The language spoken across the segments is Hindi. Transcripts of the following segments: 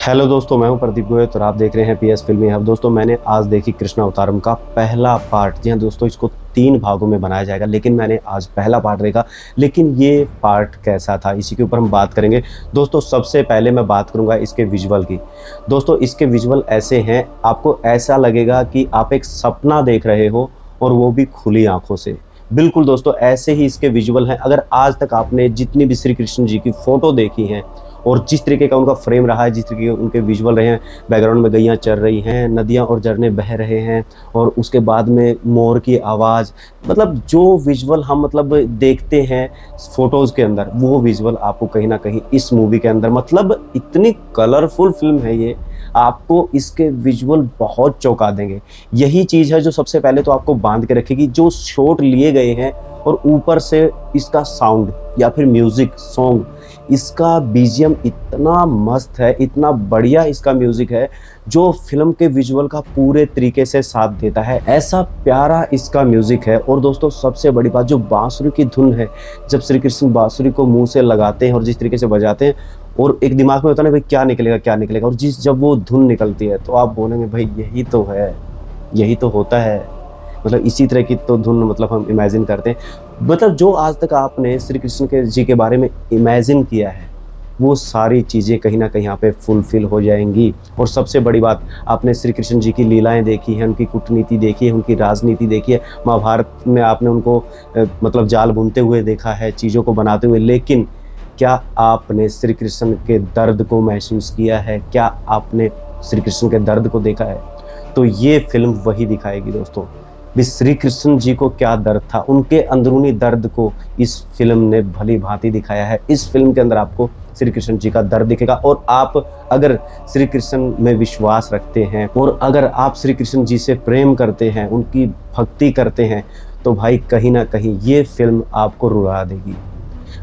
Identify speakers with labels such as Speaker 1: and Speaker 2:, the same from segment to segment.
Speaker 1: हेलो दोस्तों, मैं हूं प्रदीप गोयल और आप देख रहे हैं पीएस फिल्मी हब। दोस्तों, मैंने आज देखी कृष्णा अवतारम का पहला पार्ट। जी हाँ दोस्तों, इसको 3 भागों में बनाया जाएगा, लेकिन मैंने आज पहला पार्ट देखा। लेकिन ये पार्ट कैसा था, इसी के ऊपर हम बात करेंगे। दोस्तों, सबसे पहले मैं बात करूंगा इसके विजुअल की। दोस्तों, इसके विजुअल ऐसे हैं, आपको ऐसा लगेगा कि आप एक सपना देख रहे हो, और वो भी खुली आंखों से। बिल्कुल दोस्तों, ऐसे ही इसके विजुअल हैं। अगर आज तक आपने जितनी भी श्री कृष्ण जी की फ़ोटो देखी हैं और जिस तरीके का उनका फ्रेम रहा है, जिस तरीके के उनके विजुअल रहे हैं, बैकग्राउंड में गैयाँ चल रही हैं, नदियाँ और झरने बह रहे हैं, और उसके बाद में मोर की आवाज़, मतलब जो विजुअल हम देखते हैं फ़ोटोज़ के अंदर, वो विजुअल आपको कहीं न कहीं इस मूवी के अंदर, मतलब इतनी कलरफुल फ़िल्म है ये, आपको इसके विजुअल बहुत चौंका देंगे। यही चीज़ है जो सबसे पहले तो आपको बांध के रखेगी। जो शॉट लिए गए हैं और ऊपर से इसका साउंड या फिर म्यूज़िक सॉन्ग, इसका बीजीएम इतना मस्त है, इतना बढ़िया इसका म्यूज़िक है, जो फ़िल्म के विजुअल का पूरे तरीके से साथ देता है। ऐसा प्यारा इसका म्यूज़िक है। और दोस्तों, सबसे बड़ी बात, जो बांसुरी की धुन है, जब श्री कृष्ण बांसुरी को मुँह से लगाते हैं और जिस तरीके से बजाते हैं, और एक दिमाग में होता है ना भाई क्या निकलेगा क्या निकलेगा, और जब वो धुन निकलती है तो आप बोलेंगे भाई यही तो है, यही तो होता है। मतलब इसी तरह की तो धुन हम इमेजिन करते हैं। जो आज तक आपने श्री कृष्ण के जी के बारे में इमेजिन किया है, वो सारी चीज़ें कहीं ना कहीं यहाँ पे फुलफिल हो जाएंगी। और सबसे बड़ी बात, आपने श्री कृष्ण जी की लीलाएं देखी हैं, उनकी कूटनीति देखी है, उनकी राजनीति देखी है। महाभारत में आपने उनको जाल बुनते हुए देखा है, चीज़ों को बनाते हुए। लेकिन क्या आपने श्री कृष्ण के दर्द को महसूस किया है? क्या आपने श्री कृष्ण के दर्द को देखा है? तो ये फिल्म वही दिखाएगी दोस्तों, भी श्री कृष्ण जी को क्या दर्द था, उनके अंदरूनी दर्द को इस फिल्म ने भली भांति दिखाया है। इस फिल्म के अंदर आपको श्री कृष्ण जी का दर्द दिखेगा। और आप अगर श्री कृष्ण में विश्वास रखते हैं, और अगर आप श्री कृष्ण जी से प्रेम करते हैं, उनकी भक्ति करते हैं, तो भाई कहीं ना कहीं ये फिल्म आपको रुला देगी।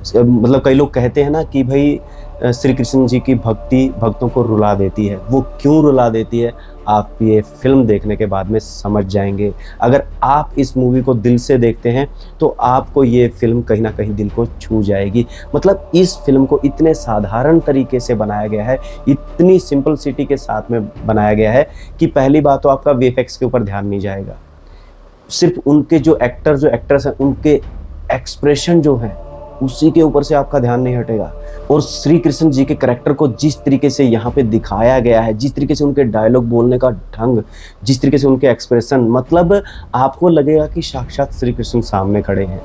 Speaker 1: कई लोग कहते हैं ना कि भाई श्री कृष्ण जी की भक्ति भक्तों को रुला देती है। वो क्यों रुला देती है, आप ये फिल्म देखने के बाद में समझ जाएंगे। अगर आप इस मूवी को दिल से देखते हैं तो आपको ये फिल्म कहीं ना कहीं दिल को छू जाएगी। इस फिल्म को इतने साधारण तरीके से बनाया गया है, इतनी सिंपलिसिटी के साथ में बनाया गया है कि पहली बात तो आपका वीएफएक्स के ऊपर ध्यान नहीं जाएगा। सिर्फ उनके जो एक्ट्रेस हैं, उनके एक्सप्रेशन जो हैं, उसी के ऊपर से आपका ध्यान नहीं हटेगा। और श्री कृष्ण जी के करैक्टर को जिस तरीके से यहाँ पे दिखाया गया है, जिस तरीके से उनके डायलॉग बोलने का ढंग, जिस तरीके से उनके एक्सप्रेशन, आपको लगेगा कि साक्षात श्री कृष्ण सामने खड़े हैं।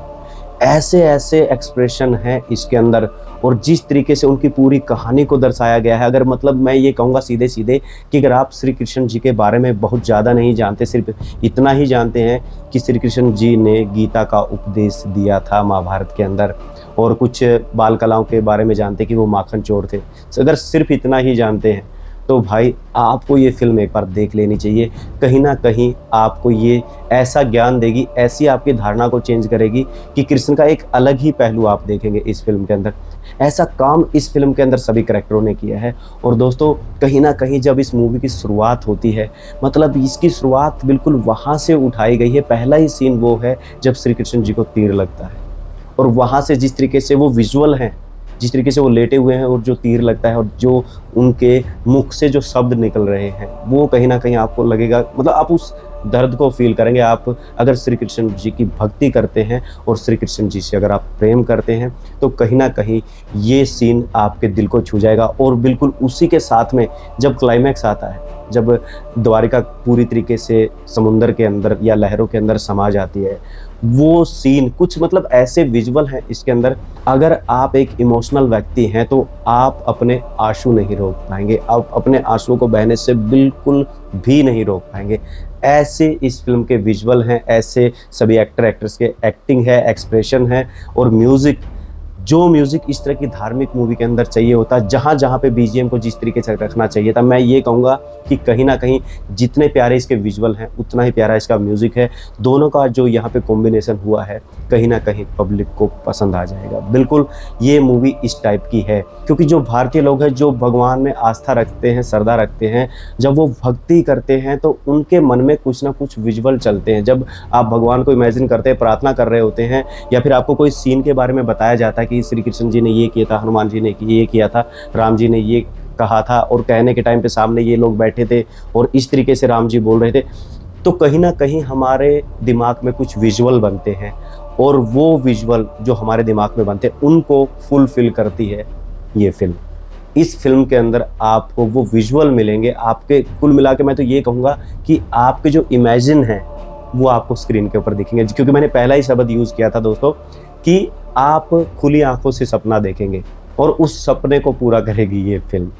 Speaker 1: ऐसे ऐसे एक्सप्रेशन हैं इसके अंदर, और जिस तरीके से उनकी पूरी कहानी को दर्शाया गया है। अगर मैं ये कहूँगा सीधे सीधे कि अगर आप श्री कृष्ण जी के बारे में बहुत ज़्यादा नहीं जानते, सिर्फ इतना ही जानते हैं कि श्री कृष्ण जी ने गीता का उपदेश दिया था महाभारत के अंदर, और कुछ बाल कलाओं के बारे में जानते कि वो माखन चोर थे, अगर सिर्फ इतना ही जानते हैं, तो भाई आपको ये फिल्म एक बार देख लेनी चाहिए। कहीं ना कहीं आपको ये ऐसा ज्ञान देगी, ऐसी आपकी धारणा को चेंज करेगी कि कृष्ण का एक अलग ही पहलू आप देखेंगे इस फिल्म के अंदर। ऐसा काम इस फिल्म के अंदर सभी करैक्टरों ने किया है। और दोस्तों, कहीं ना कहीं जब इस मूवी की शुरुआत होती है, इसकी शुरुआत बिल्कुल वहाँ से उठाई गई है। पहला ही सीन वो है जब श्री कृष्ण जी को तीर लगता है, और वहाँ से जिस तरीके से वो विजुअल हैं, जिस तरीके से वो लेटे हुए हैं और जो तीर लगता है, और जो उनके मुख से जो शब्द निकल रहे हैं, वो कहीं ना कहीं आपको लगेगा, आप उस दर्द को फील करेंगे। आप अगर श्री कृष्ण जी की भक्ति करते हैं और श्री कृष्ण जी से अगर आप प्रेम करते हैं, तो कहीं ना कहीं ये सीन आपके दिल को छू जाएगा। और बिल्कुल उसी के साथ में जब क्लाइमैक्स आता है, जब द्वारिका पूरी तरीके से समुंदर के अंदर या लहरों के अंदर समा जाती है, वो सीन कुछ ऐसे विजुअल हैं इसके अंदर, अगर आप एक इमोशनल व्यक्ति हैं तो आप अपने आंसू नहीं रोक पाएंगे, आप अपने आंसुओं को बहने से बिल्कुल भी नहीं रोक पाएंगे। ऐसे इस फिल्म के विजुअल हैं, ऐसे सभी एक्टर एक्ट्रेस के एक्टिंग है, एक्सप्रेशन है, और म्यूज़िक, जो म्यूज़िक इस तरह की धार्मिक मूवी के अंदर चाहिए होता है, जहाँ जहाँ पे बीजीएम को जिस तरीके से रखना चाहिए था, मैं ये कहूँगा कि कहीं ना कहीं जितने प्यारे इसके विजुअल हैं, उतना ही प्यारा इसका म्यूज़िक है। दोनों का जो यहाँ पे कॉम्बिनेशन हुआ है, कहीं ना कहीं पब्लिक को पसंद आ जाएगा। बिल्कुल ये मूवी इस टाइप की है, क्योंकि जो भारतीय लोग हैं, जो भगवान में आस्था रखते हैं, श्रद्धा रखते हैं, जब वो भक्ति करते हैं तो उनके मन में कुछ ना कुछ विजुअल चलते हैं। जब आप भगवान को इमेजिन करते हैं, प्रार्थना कर रहे होते हैं, या फिर आपको कोई सीन के बारे में बताया जाता है कि श्री कृष्ण जी ने ये किया था, हनुमान जी ने ये किया था, राम जी ने ये कहा था और कहने के टाइम पे सामने ये लोग बैठे थे और इस तरीके से राम जी बोल रहे थे, तो कहीं ना कहीं हमारे दिमाग में कुछ विजुअल बनते हैं और वो विजुअल जो हमारे दिमाग में बनते हैं उनको फुलफिल करती है ये फिल्म। इस फिल्म के अंदर आपको वो विजुअल मिलेंगे, आपके कुल मिला के मैं तो ये कहूँगा कि आपके जो इमेजिन है वो आपको स्क्रीन के ऊपर दिखेंगे, क्योंकि मैंने पहला ही शब्द यूज़ किया था दोस्तों कि आप खुली आंखों से सपना देखेंगे और उस सपने को पूरा करेगी ये फिल्म।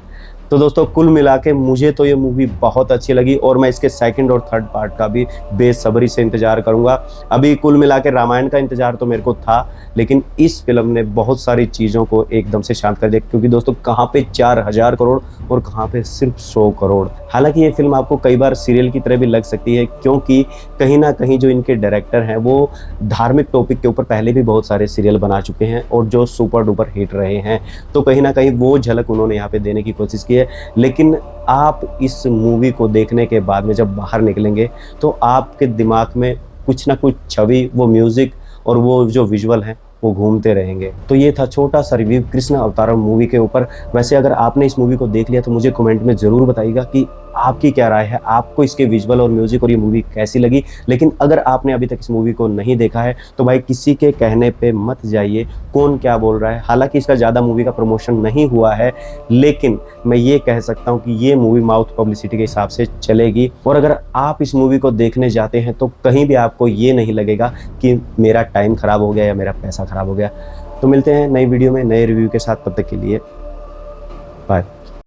Speaker 1: तो दोस्तों कुल मिला के मुझे तो ये मूवी बहुत अच्छी लगी और मैं इसके सेकंड और थर्ड पार्ट का भी बेसब्री से इंतज़ार करूँगा। अभी कुल मिला के रामायण का इंतज़ार तो मेरे को था, लेकिन इस फिल्म ने बहुत सारी चीज़ों को एकदम से शांत कर दिया, क्योंकि दोस्तों कहाँ पे 4000 करोड़ और कहाँ पे सिर्फ 100 करोड़। हालांकि ये फिल्म आपको कई बार सीरियल की तरह भी लग सकती है, क्योंकि कहीं ना कहीं जो इनके डायरेक्टर हैं वो धार्मिक टॉपिक के ऊपर पहले भी बहुत सारे सीरियल बना चुके हैं और जो सुपर डुपर हिट रहे हैं, तो कहीं ना कहीं वो झलक उन्होंने यहाँ पे देने की कोशिश की है। लेकिन आप इस मूवी को देखने के बाद में जब बाहर निकलेंगे तो आपके दिमाग में कुछ ना कुछ छवि, वो म्यूज़िक और वो जो विजुअल हैं वो घूमते रहेंगे। तो ये था छोटा सा रिव्यू कृष्ण अवतारम मूवी के ऊपर। वैसे अगर आपने इस मूवी को देख लिया तो मुझे कमेंट में ज़रूर बताइएगा कि आपकी क्या राय है, आपको इसके विजुअल और म्यूज़िक और ये मूवी कैसी लगी। लेकिन अगर आपने अभी तक इस मूवी को नहीं देखा है तो भाई किसी के कहने पे मत जाइए, कौन क्या बोल रहा है। हालांकि इसका ज़्यादा मूवी का प्रमोशन नहीं हुआ है, लेकिन मैं ये कह सकता हूँ कि ये मूवी माउथ पब्लिसिटी के हिसाब से चलेगी। और अगर आप इस मूवी को देखने जाते हैं तो कहीं भी आपको ये नहीं लगेगा कि मेरा टाइम ख़राब हो गया या मेरा पैसा ख़राब हो गया। तो मिलते हैं नई वीडियो में नए रिव्यू के साथ, तब तक के लिए बाय।